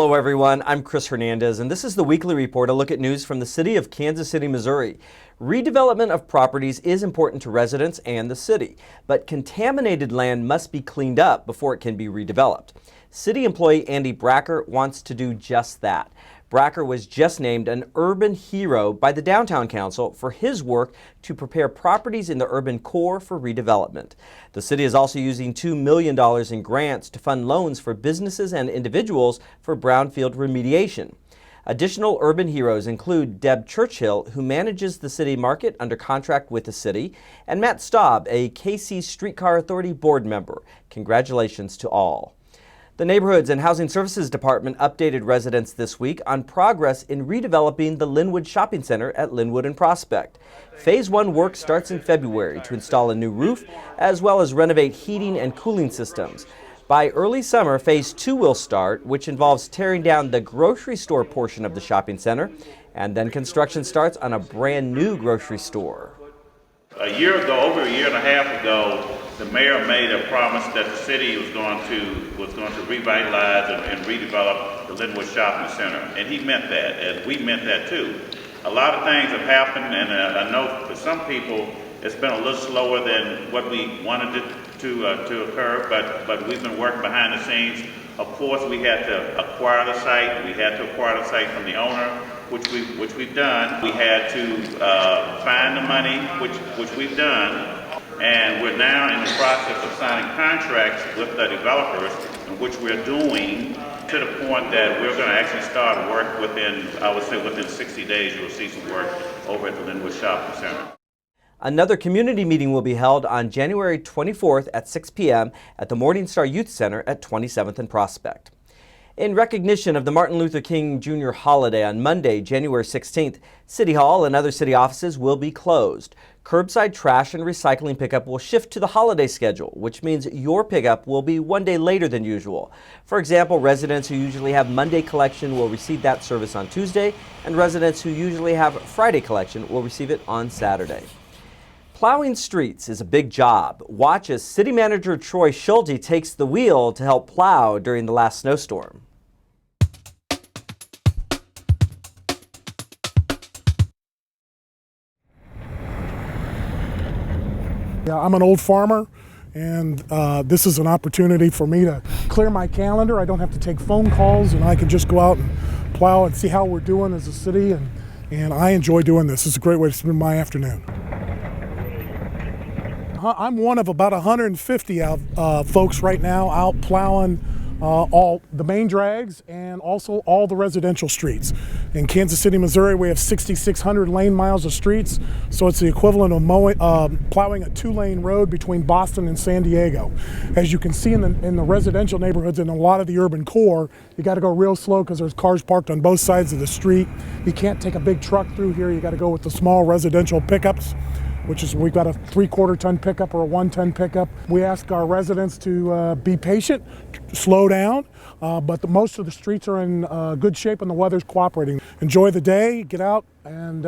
Hello everyone, I'm Chris Hernandez and this is the Weekly Report, a look at news from the city of Kansas City, Missouri. Redevelopment of properties is important to residents and the city, but contaminated land must be cleaned up before it can be redeveloped. City employee Andy Bracker wants to do just that. Bracker was just named an urban hero by the Downtown Council for his work to prepare properties in the urban core for redevelopment. The city is also using $2 million in grants to fund loans for businesses and individuals for brownfield remediation. Additional urban heroes include Deb Churchill, who manages the city market under contract with the city, and Matt Staub, a KC Streetcar Authority board member. Congratulations to all. The Neighborhoods and Housing Services Department updated residents this week on progress in redeveloping the Linwood Shopping Center at Linwood and Prospect. Phase 1 work starts in February to install a new roof as well as renovate heating and cooling systems. By early summer, Phase 2 will start, which involves tearing down the grocery store portion of the shopping center, and then construction starts on a brand new grocery store. A year ago, over a year and a half ago, the mayor made a promise that the city was going to revitalize and redevelop the Linwood Shopping Center, and he meant that, and we meant that too. A lot of things have happened, and I know for some people it's been a little slower than what we wanted it to occur, but we've been working behind the scenes. Of course, we had to acquire the site. We had to acquire the site from the owner, which we've done. We had to find the money, which we've done. And we're now in the process of signing contracts with the developers, in which we're doing to the point that we're going to actually start work within, I would say within 60 days, you'll see some work over at the Linwood Shopping Center. Another community meeting will be held on January 24th at 6 p.m. at the Morningstar Youth Center at 27th and Prospect. In recognition of the Martin Luther King Jr. holiday on Monday, January 16th, City Hall and other city offices will be closed. Curbside trash and recycling pickup will shift to the holiday schedule, which means your pickup will be one day later than usual. For example, residents who usually have Monday collection will receive that service on Tuesday, and residents who usually have Friday collection will receive it on Saturday. Plowing streets is a big job. Watch as City Manager Troy Schulte takes the wheel to help plow during the last snowstorm. Yeah, I'm an old farmer, and this is an opportunity for me to clear my calendar. I don't have to take phone calls, and I can just go out and plow and see how we're doing as a city, and I enjoy doing this. It's a great way to spend my afternoon. I'm one of about 150 folks right now out plowing all the main drags and also all the residential streets. In Kansas City, Missouri, we have 6,600 lane miles of streets, so it's the equivalent of plowing a 2-lane road between Boston and San Diego. As you can see in the residential neighborhoods in a lot of the urban core, you got to go real slow because there's cars parked on both sides of the street. You can't take a big truck through here. You got to go with the small residential pickups, which is, we've got a 3/4 ton pickup or a 1-ton pickup. We ask our residents to be patient, slow down, but most of the streets are in good shape and the weather's cooperating. Enjoy the day, get out, and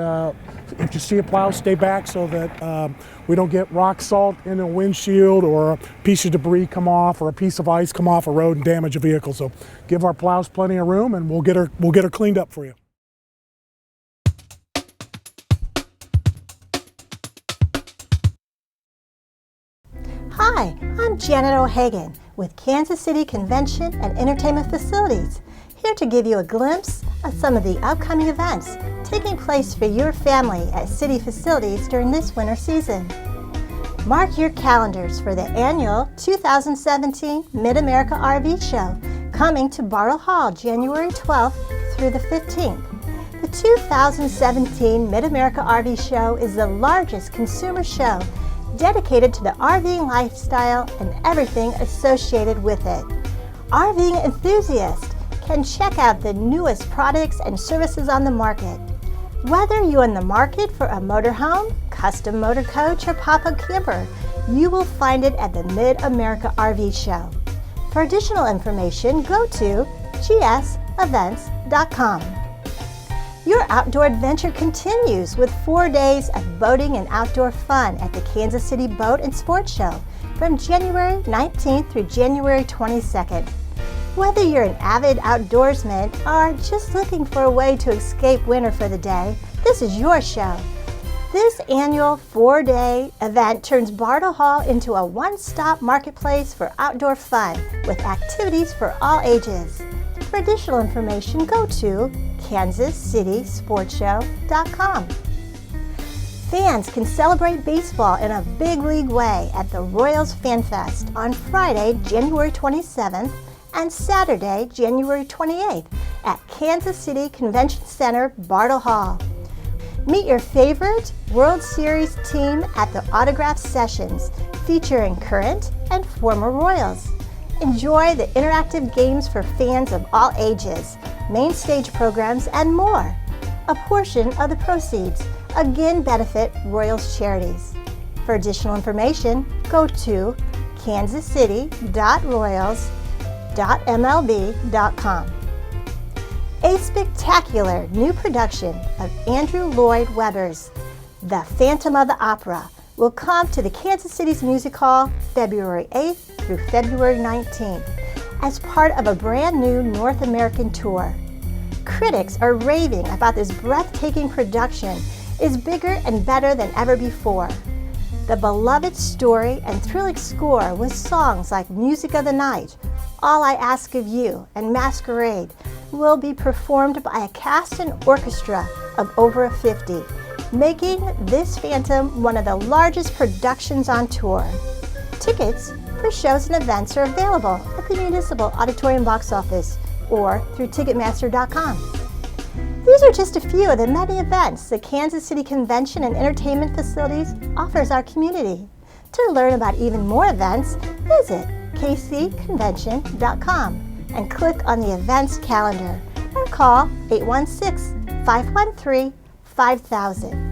if you see a plow, stay back so that we don't get rock salt in a windshield or a piece of debris come off or a piece of ice come off a road and damage a vehicle. So give our plows plenty of room, and we'll get her cleaned up for you. Hi, I'm Janet O'Hagan with Kansas City Convention and Entertainment Facilities, here to give you a glimpse of some of the upcoming events taking place for your family at city facilities during this winter season. Mark your calendars for the annual 2017 Mid-America RV Show, coming to Bartle Hall January 12th through the 15th. The 2017 Mid-America RV Show is the largest consumer show dedicated to the RVing lifestyle and everything associated with it. RVing enthusiasts can check out the newest products and services on the market. Whether you're in the market for a motorhome, custom motor coach, or pop-up camper, you will find it at the Mid-America RV Show. For additional information, go to gsevents.com. Your outdoor adventure continues with 4 days of boating and outdoor fun at the Kansas City Boat and Sports Show from January 19th through January 22nd. Whether you're an avid outdoorsman or just looking for a way to escape winter for the day, this is your show. This annual 4-day event turns Bartle Hall into a one-stop marketplace for outdoor fun with activities for all ages. For additional information, go to kansascitysportshow.com. Fans can celebrate baseball in a big league way at the Royals Fan Fest on Friday, January 27th and Saturday, January 28th at Kansas City Convention Center, Bartle Hall. Meet your favorite World Series team at the autograph sessions featuring current and former Royals. Enjoy the interactive games for fans of all ages, main stage programs, and more. A portion of the proceeds again benefit Royals charities. For additional information, go to kansascity.royals.mlb.com. A spectacular new production of Andrew Lloyd Webber's The Phantom of the Opera will come to the Kansas City's Music Hall February 8th through February 19th as part of a brand new North American tour. Critics are raving about this breathtaking production is bigger and better than ever before. The beloved story and thrilling score with songs like Music of the Night, All I Ask of You, and Masquerade will be performed by a cast and orchestra of over 50, making this Phantom one of the largest productions on tour. Tickets for shows and events are available at the Municipal Auditorium box office or through Ticketmaster.com. These are just a few of the many events the Kansas City Convention and Entertainment Facilities offers our community. To learn about even more events, visit kcconvention.com and click on the events calendar or call 816-513-5000.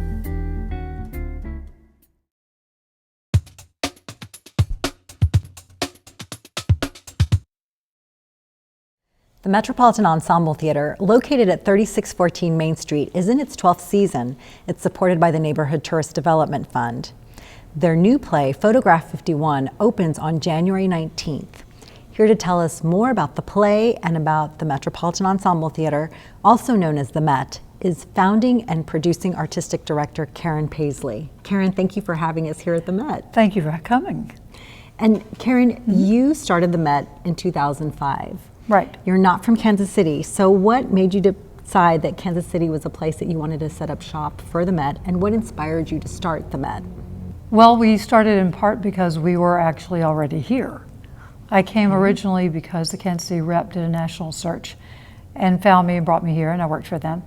The Metropolitan Ensemble Theater, located at 3614 Main Street, is in its 12th season. It's supported by the Neighborhood Tourist Development Fund. Their new play, Photograph 51, opens on January 19th. Here to tell us more about the play and about the Metropolitan Ensemble Theater, also known as the Met, is founding and producing artistic director Karen Paisley. Karen, thank you for having us here at the Met. Thank you for coming. And Karen, you started the Met in 2005. Right. You're not from Kansas City, so what made you decide that Kansas City was a place that you wanted to set up shop for the Met, and what inspired you to start the Met? Well, we started in part because we were actually already here. I came originally because the Kansas City rep did a national search and found me and brought me here, and I worked for them.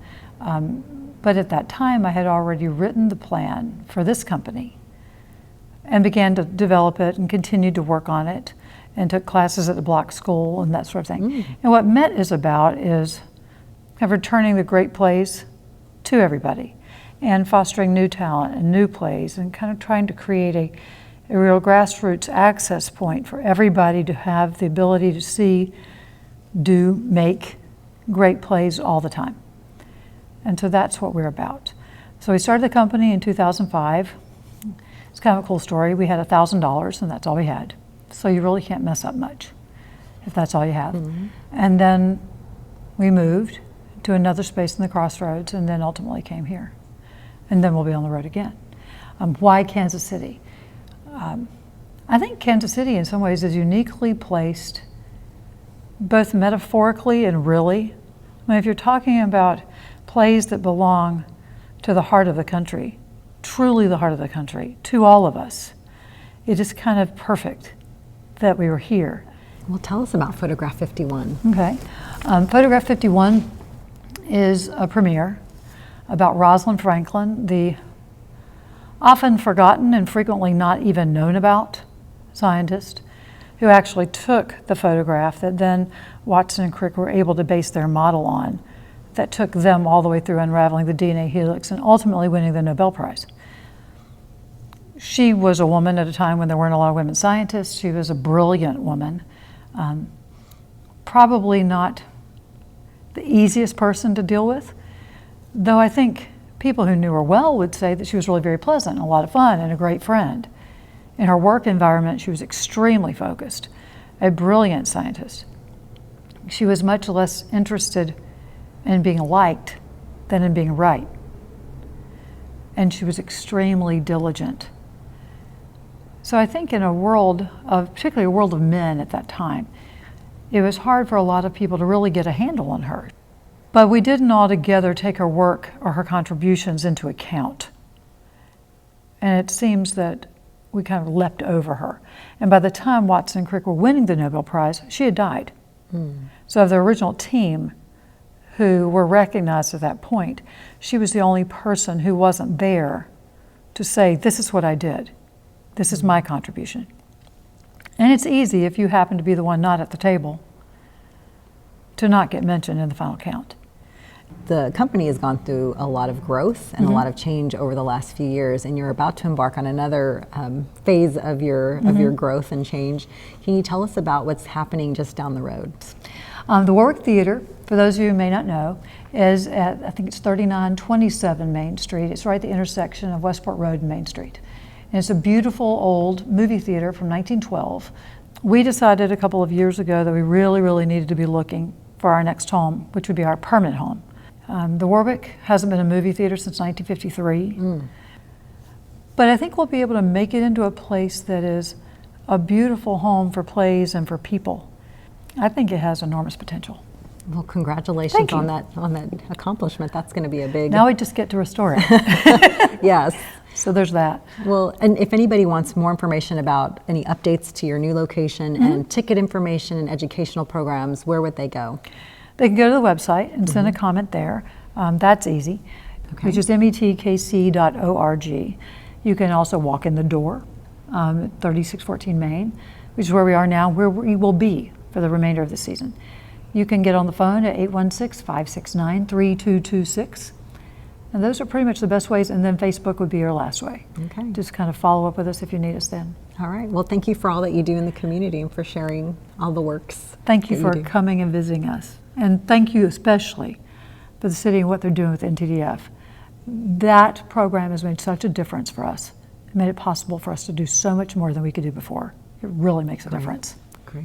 But at that time, I had already written the plan for this company and began to develop it and continued to work on it, and took classes at the block school and that sort of thing. And what Met is about is kind of returning the great plays to everybody and fostering new talent and new plays and kind of trying to create a real grassroots access point for everybody to have the ability to see, do, make great plays all the time. And so that's what we're about. So we started the company in 2005. It's kind of a cool story. We had $1,000 and that's all we had. So you really can't mess up much if that's all you have. And then we moved to another space in the Crossroads and then ultimately came here. And then we'll be on the road again. Why Kansas City? I think Kansas City in some ways is uniquely placed, both metaphorically and really. I mean, if you're talking about plays that belong to the heart of the country, truly the heart of the country, to all of us, it is kind of perfect that we were here. Well, tell us about Photograph 51. Okay. Photograph 51 is a premiere about Rosalind Franklin, the often forgotten and frequently not even known about scientist who actually took the photograph that then Watson and Crick were able to base their model on, that took them all the way through unraveling the DNA helix and ultimately winning the Nobel Prize. She was a woman at a time when there weren't a lot of women scientists. She was a brilliant woman. Probably not the easiest person to deal with, though I think people who knew her well would say that she was really very pleasant, a lot of fun, and a great friend. In her work environment, she was extremely focused, a brilliant scientist. She was much less interested in being liked than in being right. And she was extremely diligent. So I think in a world of, particularly a world of men at that time, it was hard for a lot of people to really get a handle on her. But we didn't altogether take her work or her contributions into account. And it seems that we kind of leapt over her. And by the time Watson and Crick were winning the Nobel Prize, she had died. So of the original team who were recognized at that point, she was the only person who wasn't there to say, this is what I did. This is my contribution. And it's easy, if you happen to be the one not at the table, to not get mentioned in the final count. The company has gone through a lot of growth and a lot of change over the last few years, and you're about to embark on another phase of your growth and change. Can you tell us about what's happening just down the road? The Warwick Theater, for those of you who may not know, is at, I think it's 3927 Main Street. It's right at the intersection of Westport Road and Main Street. And it's a beautiful old movie theater from 1912. We decided a couple of years ago that we really, really needed to be looking for our next home, which would be our permanent home. The Warwick hasn't been a movie theater since 1953. But I think we'll be able to make it into a place that is a beautiful home for plays and for people. I think it has enormous potential. Well, congratulations on that accomplishment. That's going to be a big... Now we just get to restore it. Yes. So there's that. Well, and if anybody wants more information about any updates to your new location and ticket information and educational programs, where would they go? They can go to the website and send a comment there. That's easy, which is metkc.org. You can also walk in the door at 3614 Main, which is where we are now, where we will be for the remainder of the season. You can get on the phone at 816-569-3226. And those are pretty much the best ways, and then Facebook would be your last way. Okay. Just kind of follow up with us if you need us then. All right. Well, thank you for all that you do in the community and for sharing all the works. Thank you for coming and visiting us. And thank you especially for the city and what they're doing with NTDF. That program has made such a difference for us. It made it possible for us to do so much more than we could do before. It really makes a difference. Great.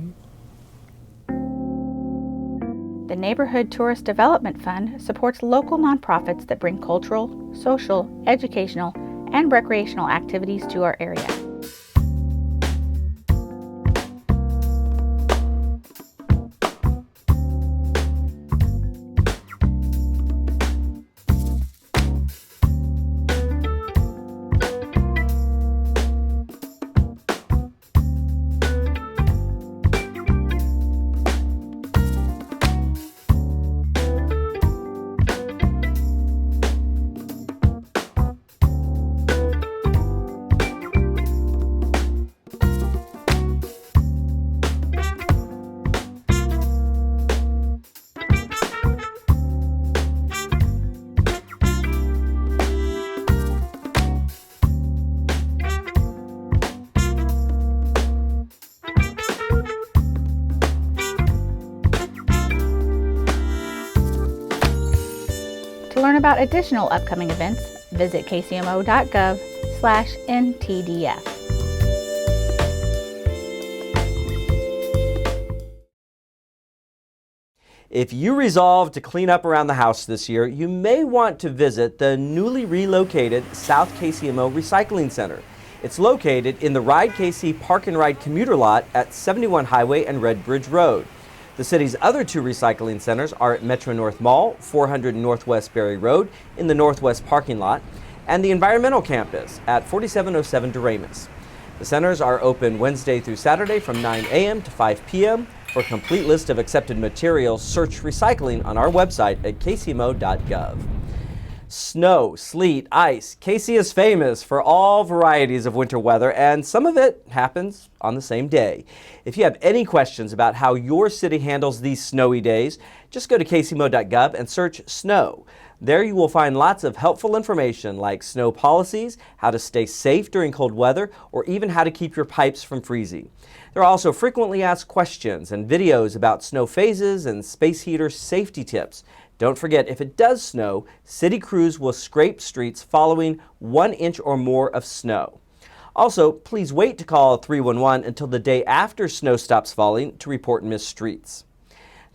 The Neighborhood Tourist Development Fund supports local nonprofits that bring cultural, social, educational, and recreational activities to our area. To learn about additional upcoming events, visit kcmo.gov/ntdf. If you resolve to clean up around the house this year, you may want to visit the newly relocated South KCMO Recycling Center. It's located in the Ride KC Park and Ride commuter lot at 71 Highway and Red Bridge Road. The city's other two recycling centers are at Metro North Mall, 400 Northwest Berry Road in the Northwest parking lot, and the Environmental Campus at 4707 Doremus. The centers are open Wednesday through Saturday from 9 a.m. to 5 p.m. For a complete list of accepted materials, search recycling on our website at kcmo.gov. Snow, sleet, ice. KC is famous for all varieties of winter weather, and some of it happens on the same day. If you have any questions about how your city handles these snowy days, just go to kcmo.gov and search snow. There you will find lots of helpful information like snow policies, how to stay safe during cold weather, or even how to keep your pipes from freezing. There are also frequently asked questions and videos about snow phases and space heater safety tips. Don't forget, if it does snow, city crews will scrape streets following 1 inch or more of snow. Also, please wait to call 311 until the day after snow stops falling to report missed streets.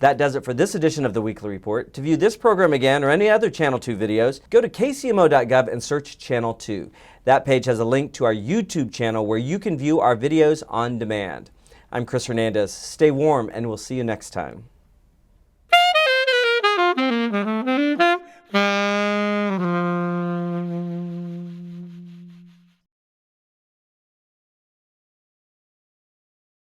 That does it for this edition of the Weekly Report. To view this program again or any other Channel 2 videos, go to kcmo.gov and search Channel 2. That page has a link to our YouTube channel where you can view our videos on demand. I'm Chris Hernandez. Stay warm and we'll see you next time.